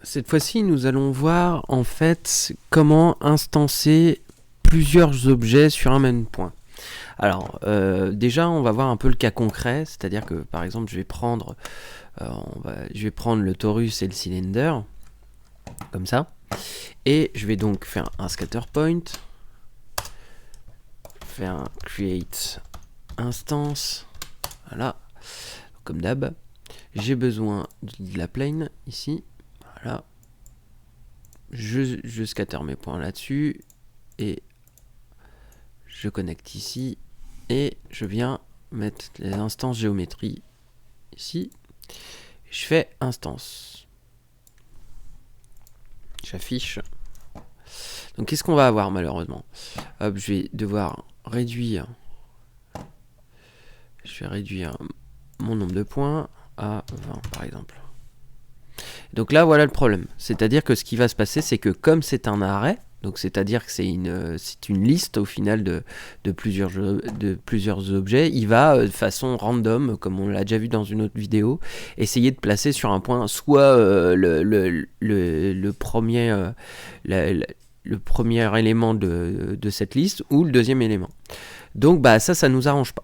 Cette fois-ci, nous allons voir en fait comment instancer plusieurs objets sur un même point. Alors, déjà, on va voir un peu le cas concret, c'est-à-dire que par exemple, je vais prendre le torus et le cylinder, comme ça, et je vais donc faire un scatter point, faire un create instance, voilà, comme d'hab. J'ai besoin de la plane ici. Voilà. Je scatter mes points là-dessus et je connecte ici et je viens mettre les instances géométrie ici. Je fais instance. J'affiche. Donc qu'est-ce qu'on va avoir malheureusement? Hop, je vais devoir réduire. Je vais réduire mon nombre de points à 20 par exemple. Donc là, voilà le problème. C'est-à-dire que ce qui va se passer, c'est que comme c'est un arrêt, donc c'est-à-dire que c'est une liste au final de plusieurs objets, il va de façon random, comme on l'a déjà vu dans une autre vidéo, essayer de placer sur un point soit le premier élément de cette liste ou le deuxième élément. Donc bah ça nous arrange pas.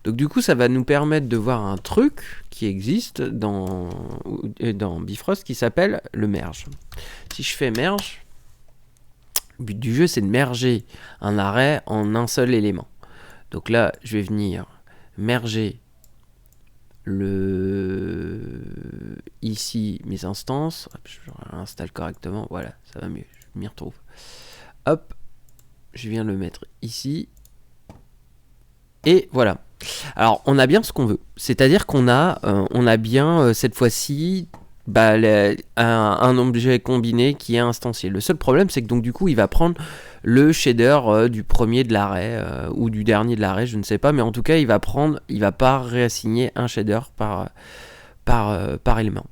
Donc du coup, ça va nous permettre de voir un truc qui existe dans Bifrost qui s'appelle le merge. Si je fais merge, le but du jeu, c'est de merger un arrêt en un seul élément. Donc là, je vais venir merger ici mes instances. Hop, je l'installe correctement. Voilà, ça va mieux. Je m'y retrouve. Hop, je viens le mettre ici. Et voilà. Alors, on a bien ce qu'on veut. C'est-à-dire qu'on a bien, cette fois-ci, un objet combiné qui est instancié. Le seul problème, c'est que donc du coup, il va prendre le shader du premier de l'arrêt ou du dernier de l'arrêt, je ne sais pas. Mais en tout cas, il va pas réassigner un shader par élément.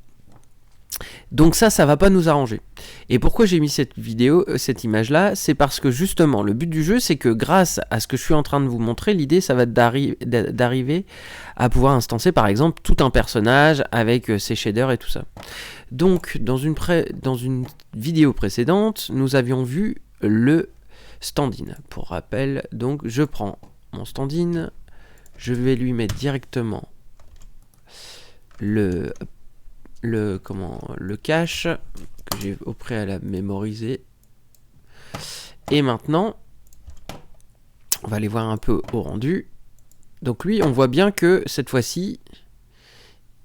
Donc ça va pas nous arranger. Et pourquoi j'ai mis cette image là, c'est parce que justement le but du jeu, c'est que grâce à ce que je suis en train de vous montrer, l'idée ça va être d'arriver à pouvoir instancer par exemple tout un personnage avec ses shaders et tout ça. Donc dans une vidéo précédente, nous avions vu le stand-in. Pour rappel, donc je prends mon stand-in, je vais lui mettre directement le cache que j'ai au préalable mémorisé. Et maintenant, on va aller voir un peu au rendu. Donc lui, on voit bien que cette fois-ci,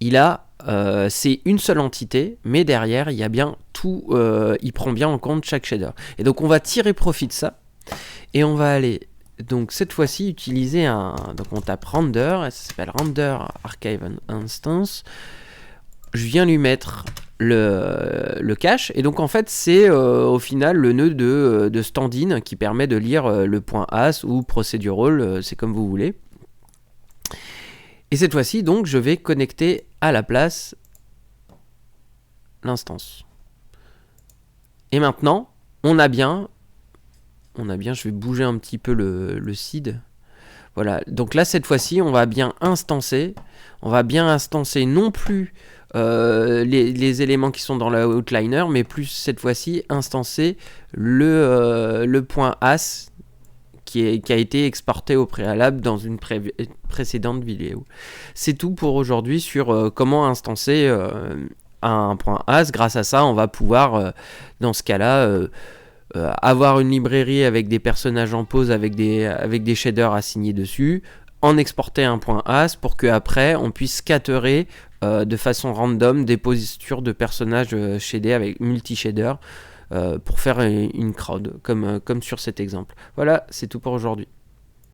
c'est une seule entité, mais derrière, il y a bien tout, il prend bien en compte chaque shader. Et donc on va tirer profit de ça, et on va aller, donc cette fois-ci, utiliser donc on tape render, ça s'appelle render archive instance. Je viens lui mettre le cache, et donc en fait c'est au final le nœud de stand-in qui permet de lire le point as ou procedural, c'est comme vous voulez. Et cette fois-ci donc je vais connecter à la place l'instance. Et maintenant on a bien, je vais bouger un petit peu le seed. Voilà, donc là cette fois-ci on va bien instancer non plus les éléments qui sont dans le outliner, mais plus cette fois-ci instancer le point as qui a été exporté au préalable dans une précédente vidéo. C'est tout pour aujourd'hui sur comment instancer un point as. Grâce à ça, on va pouvoir, dans ce cas-là, avoir une librairie avec des personnages en pose avec des shaders assignés dessus, en exporter un point as pour qu'après on puisse scatterer de façon random des postures de personnages shadés avec multi-shader pour faire une crowd comme sur cet exemple. Voilà, c'est tout pour aujourd'hui.